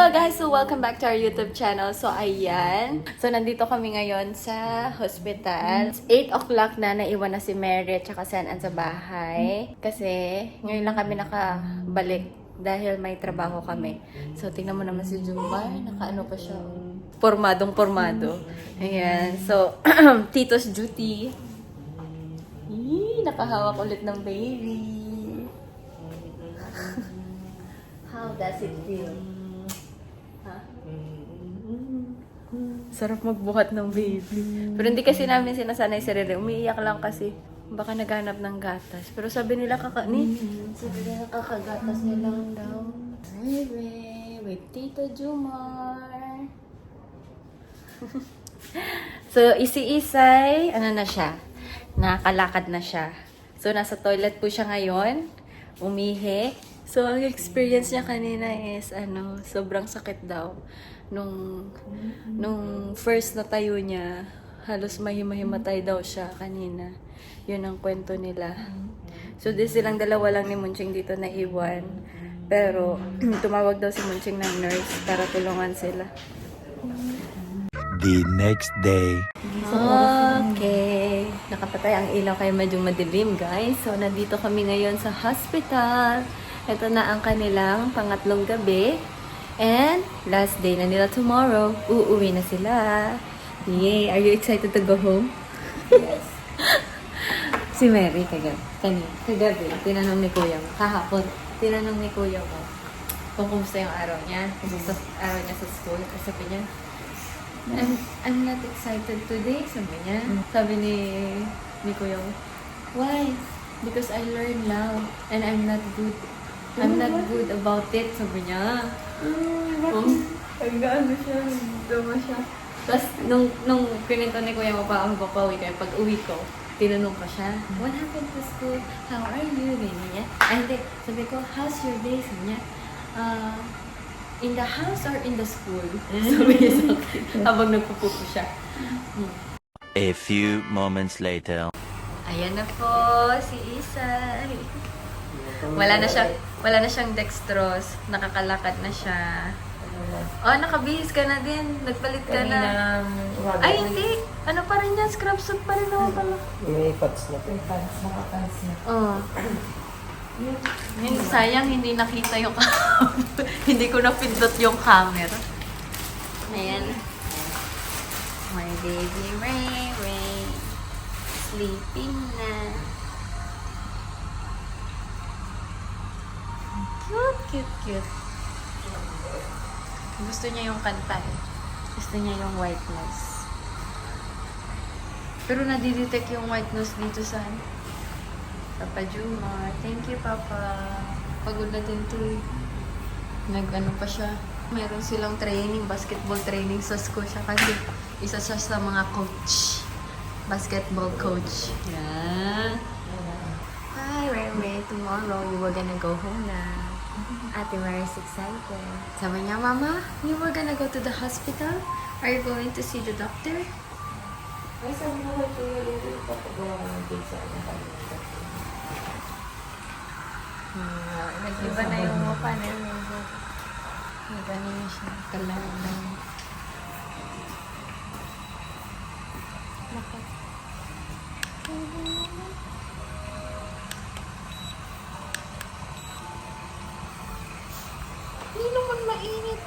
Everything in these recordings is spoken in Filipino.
Hello guys! So welcome back to our YouTube channel. So ayan. So nandito kami ngayon sa hospital. 8 o'clock na, naiwan na si Mary at saka si Anan sa bahay. Kasi ngayon lang kami nakabalik dahil may trabaho kami. So tingnan mo naman si Jumbar. Nakaano pa siya. Pormadong-pormado. Ayan. So, Tito's duty. Nakahawak ulit ng baby. How does it feel? Sarap magbuhat ng baby. Pero hindi kasi namin sinasanay sarili. Umiiyak lang kasi baka naghanap ng gatas. Pero sabi nila sabi nila kakagatas niya lang daw. Baby, with Tito Jumar. So, isi-isay, ano na siya? Nakakalakad na siya. So, nasa toilet po siya ngayon. Umihi. So, ang experience niya kanina is, sobrang sakit daw. Nung first na tayo niya, halos mahimatay daw siya kanina. Yun ang kwento nila. So, silang dalawa lang ni Munching dito na iwan. Pero, tumawag daw si Munching ng nurse para tulungan sila. The next day. Okay. Nakapatay ang ilaw kaya medyo madilim, guys. So, nandito kami ngayon sa hospital. Ito na ang kanilang pangatlong gabi. And last day na nila tomorrow. Uuwi na sila. Yay! Are you excited to go home? Yes. Si Mary kagabi, tinanong ni Kuya mo. Kahapon, tinanong ni Kuya mo kung kumusta yung araw niya. Kumusta araw niya sa school. Kasi sabi niya, I'm not excited today. Sabi niya. Sabi ni Kuya mo, why? Because I learned now and I'm not good. I'm not good about it. Sabi niya. Nag-ano siya. Dama siya. Tapos, nung pinento ni Kuya mo pa, papawi kayo. Pag uwi ko, tinanong pa siya, what happened to school? How are you? Ganyan niya. Hindi. Sabi ko, how's your day? Sabi niya, in the house or in the school? Sabi niya sa akin. Habang nagpupupo siya. A few moments later. Ayan na po, si Isay. Wala na siyang dextrose. Nakakalakad na siya. Oh, nakabihis ka na din. Nagpalit ka na. Ay, hindi. Ano pa rin yan? Scrub suit pa rin naman pala. May pads na. Nakapans na. Oh. Sayang, hindi nakita yung hindi ko napindot yung camera. Ayan. My baby Ray Ray. Sleeping na. Cute. Gusto niya yung kanta eh. Gusto niya yung white nose. Pero nadidetect yung white nose dito sa Papa Jumar. Thank you, Papa. Pagod na din to eh. Nag-ano pa siya. Meron silang training, basketball training sa school siya kasi isa siya sa mga coach. Basketball coach. Yeah. Hi, Ray. Tomorrow, you were gonna go home na. Ate Mary's excited. Sabi niya, Mama, you were gonna go to the hospital? Are you going to see the doctor? Ay, sabi mo kay Kuya Lulu, papagawa ka ng pizza na kami. Nag-iba na yung mukha na yun. Nag-ano na siya. Kalang. Hindi naman mainit.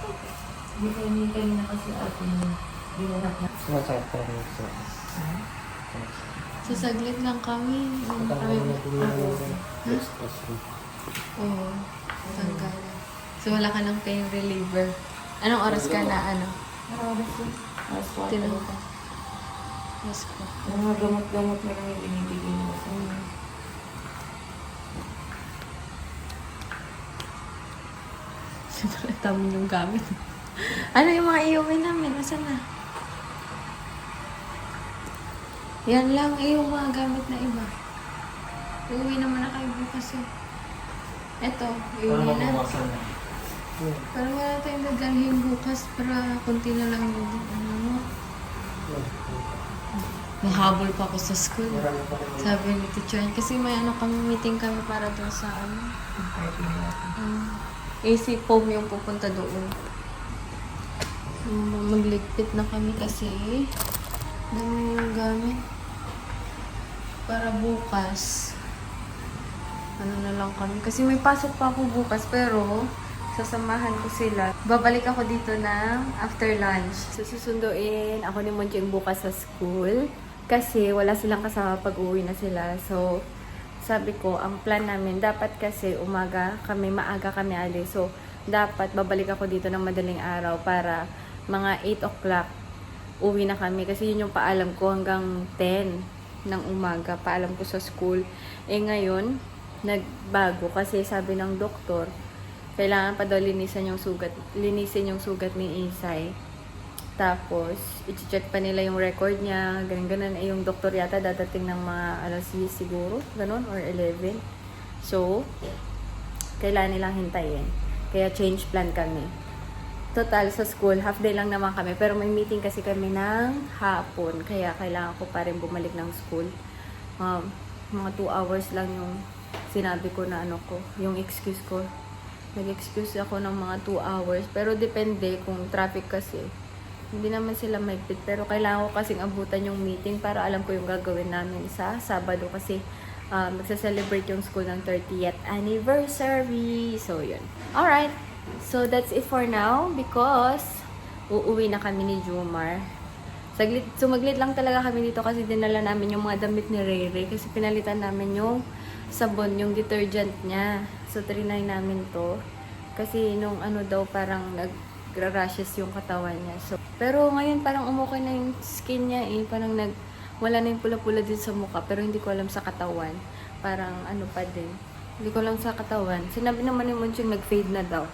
Hindi na kasi atin binarap na. Sumasakit pa rin ito. So, saglit lang kami. Oo. Tanggal. So, wala ka ng pain reliever. Anong oras ka na, Marami siya. Tinanong ka. Yes po. Mga gamot-gamot na lang yung binibigay mo sa Sobrang dami yung gamit. Ano yung mga iuwi namin? Nasaan na? Yan lang yung mga gamit na iba. Iuwi naman na kayo bukas eh. Eto, iuwi na. Parang wala tayong dadalhin bukas para konti na lang yung Mahabol pa ako sa school. Sabi ni teacher, kasi may meeting kami para doon sa AC foam yung pupunta doon. Magligpit na kami kasi dami yung gamit. Para bukas. Ano na lang kami. Kasi may pasok pa ako bukas pero sasamahan ko sila. Babalik ako dito ng after lunch. Susunduin ako ni Monching bukas sa school. Kasi wala silang kasama pag uwi na sila. So, sabi ko, ang plan namin, dapat kasi maaga kami alis. So, dapat babalik ako dito ng madaling araw para mga 8 o'clock uwi na kami. Kasi yun yung paalam ko hanggang 10 ng umaga. Paalam ko sa school. Ngayon, nagbago kasi sabi ng doktor, kailangan pa daw linisin yung sugat ni Isay. Tapos, i-check pa nila yung record niya, ganun. Yung doktor yata dadating ng mga alas 10 siguro, ganun, or 11. So, kailangan nilang hintayin. Kaya change plan kami. Total, sa school, half day lang naman kami. Pero may meeting kasi kami ng hapon. Kaya kailangan ko pa rin bumalik ng school. Mga 2 hours lang yung sinabi ko na yung excuse ko. Nag-excuse ako ng mga 2 hours. Pero depende kung traffic kasi. Hindi naman sila mahigpit. Pero kailangan ko kasing abutan yung meeting para alam ko yung gagawin namin sa Sabado. Kasi magsa-celebrate yung school ng 30th anniversary. So, yun. Alright. So, that's it for now. Because uuwi na kami ni Jomar. Sumaglit lang talaga kami dito kasi dinala namin yung mga damit ni Rere. Kasi pinalitan namin yung sabon, yung detergent niya. So, trinay namin to. Kasi nung daw parang nag-rashes yung katawan niya. So, pero ngayon parang umukay na yung skin niya eh. Parang wala na yung pula-pula din sa mukha. Pero hindi ko alam sa katawan. Parang pa din. Hindi ko alam sa katawan. Sinabi naman ni Monching nag-fade na daw.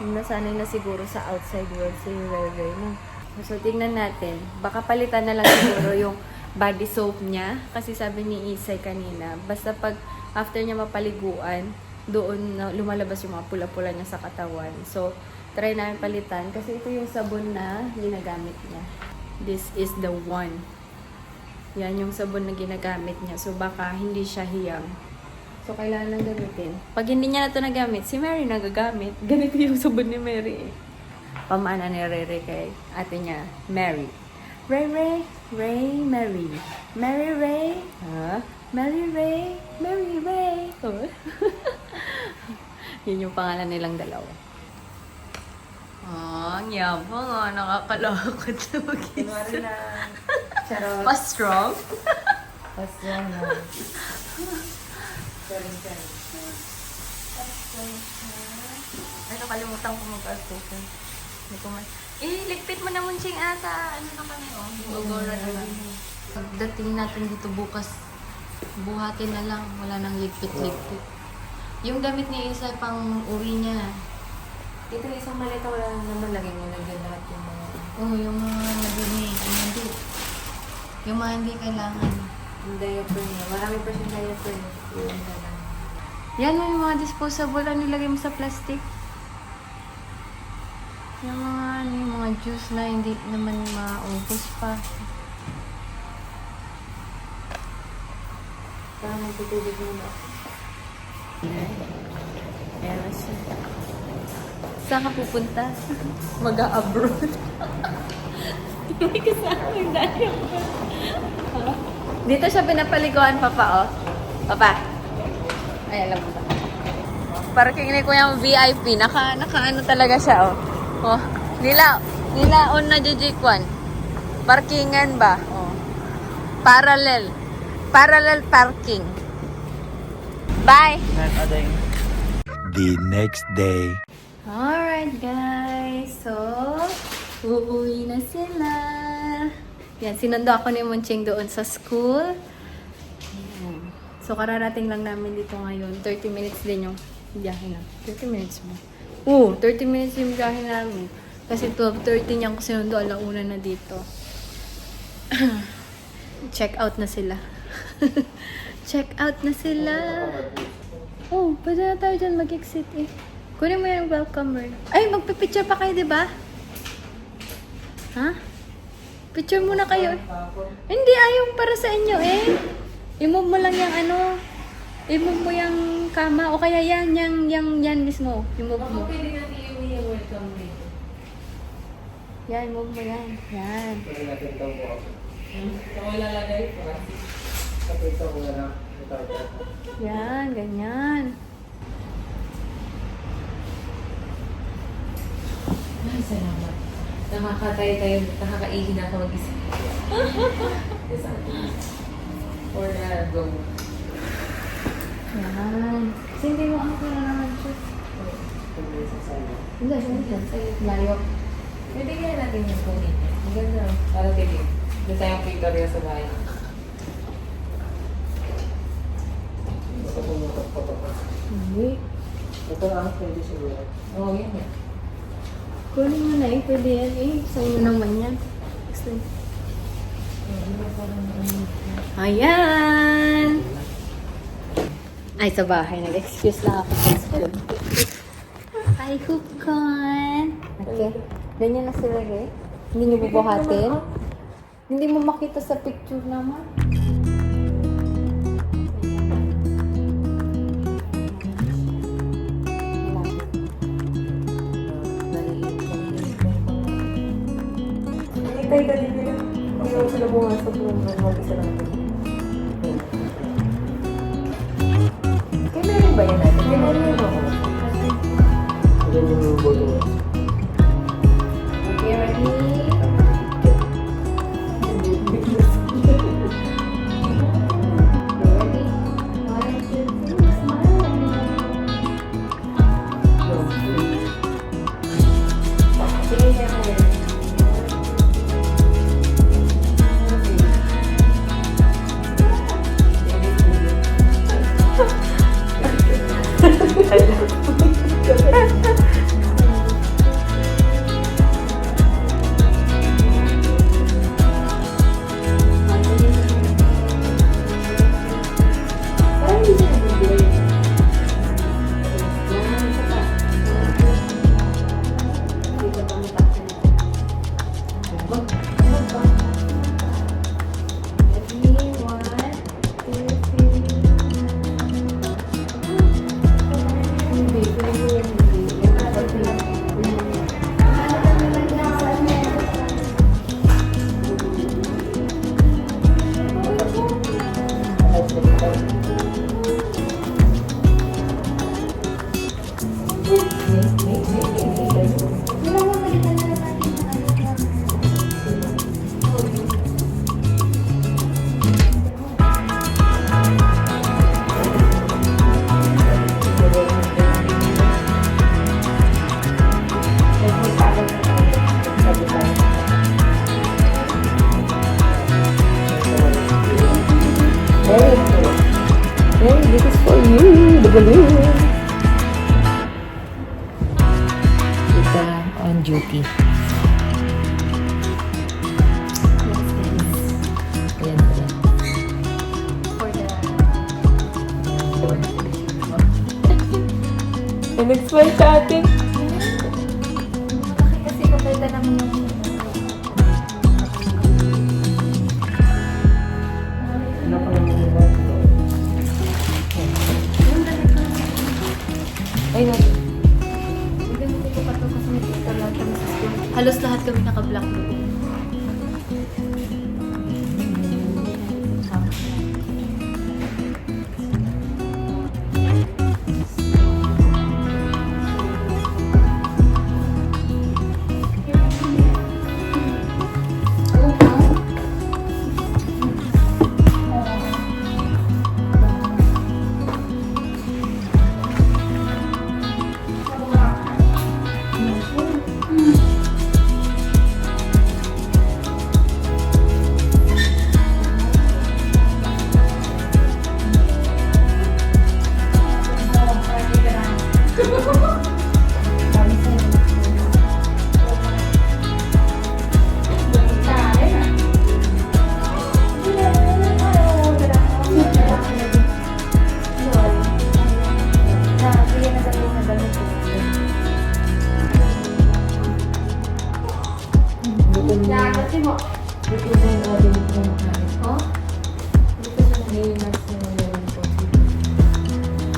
Nasanay na siguro sa outside world si Rere. No? So, tingnan natin. Baka palitan na lang siguro yung body soap niya. Kasi sabi ni Isay kanina, basta pag after niya mapaliguan, doon lumalabas yung mga pula-pula niya sa katawan. So, try namin palitan. Kasi ito yung sabon na ginagamit niya. This is the one. Yan yung sabon na ginagamit niya. So, baka hindi siya hiyang. So, kailangan lang gamitin. Pag hindi niya na ito nagamit, si Mary nagagamit. Ganito yung sabon ni Mary eh. Pamana ni Rere kay ate niya, Mary. Ray, Mary. Mary Ray. Mary Ray. Mary Ray. Oh. Yun yung pangalan nilang dalawa. Ang yabang nga. Nakakalakot na mag-isa. Kunwari na, charot. Pa-strong? Pa-strong na. Sorry. Ay, nakalimutan ko mag-alcohol. Ligpit mo na Monching ata. Ano na kami, Gogora na lang. Pagdating natin dito bukas, buhatin na lang. Wala nang ligpit-ligpit. Yung damit ni Isa pang uwi niya. Ito isang malita, wala naman lagay mo lagyan lahat yung mga... Yung mga nabili. Yung mga hindi kailangan. Yung diaper niya. Marami pa siyang diaper niya. Yung na lang. Yan yung mga disposable na nilagay mo sa plastic. Yung mga juice na hindi naman maubos pa. Parang nagtutubig muna. Ayan na siya. Saan ka pupunta? Mag-a-abroad. Hindi kasama yung diaper. Dito siya pinapaliguan, Papa, Papa. Ay, alam mo ba? Parking ni Kuya VIP. Naka-ano talaga siya, Nila on na jijikwan. Parkingan ba? Parallel parking. Bye! The next day. Alright guys, so uuwi na sila. Yan, sinundo ako ni Monching doon sa school. So kararating lang namin dito ngayon. 30 minutes din yung biyahe na. 30 minutes mo. 30 minutes yung biyahe namin. Kasi 12:30 niyang sinundo, alauna na dito. Check out na sila. Check out na sila. Pwede na tayo dyan mag-exit eh. Kunin mo yung welcomer. Ay, magpipicture pa kayo, di ba? Ha? Picture muna kayo. Hindi, ayaw para sa inyo eh. I-move mo lang yung i-move mo yung kama. O kaya yan, yan mismo. I-move mo. Pwede natin yung welcome dito. Yan, move mo yan. Yan. Pwede natin ito po. Saan mo ilalagay? Tapos ito ko na lang. Ito. Yan, ganyan. Ay, salamat. Nakakaihi na ako mag-isa. Yes, or go. Yan. Hindi mo ako na naman siya. Pwede sa sala. Hindi, layo. Pwede kaya natin yung kunin. Maganda. Para tigil. Doon tayong picture sa bahay. Ito po yung kapapapos. Hindi. Ito ang pwede siguro. Oo, yun yan. Kunin mo na eh. Pwede yan eh. Sa'yo naman yan. Explain. Ayan! Ay, sa bahay. Nag-excuse lang ako sa school. Hi, Hoopcon! Okay. Ganyan na sila eh. Hindi niyo bubuhatin. Hindi mo makita sa picture naman. Tayo ka din nila. Hindi ako sila bumasok ng mag-isa lang ito. Kailan ba yan natin? Kailan yun ako? Ito yung boto. Okay, ready? Ready? 1, 2, 3, smile! Sige, sige. Hey, this is for you, the balloon. Kita on duty. Ayan pala. Nag-smile ka atin. Kasi kapalita naman yung... Ano pa naman yung boto? Ay, no. Gamitin ko pa ito kasi may picture lahat kami sa school. Halos lahat kami naka-block doon.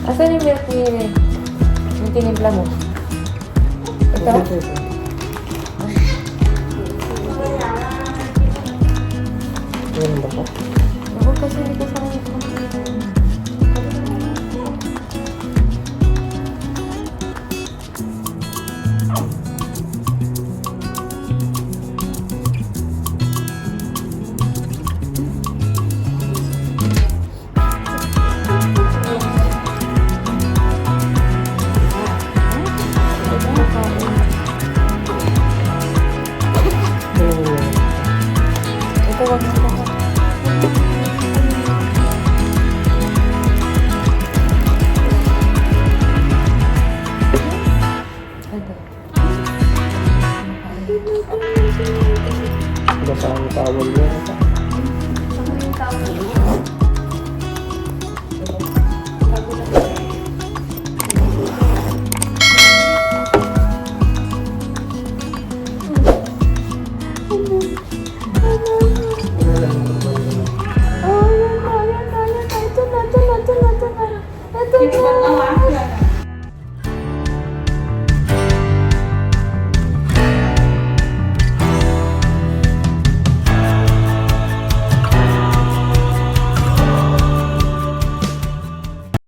Asan yung milk ni yung tinimpla mo? Ito? Ganun ba siya? Ako kasi hindi ko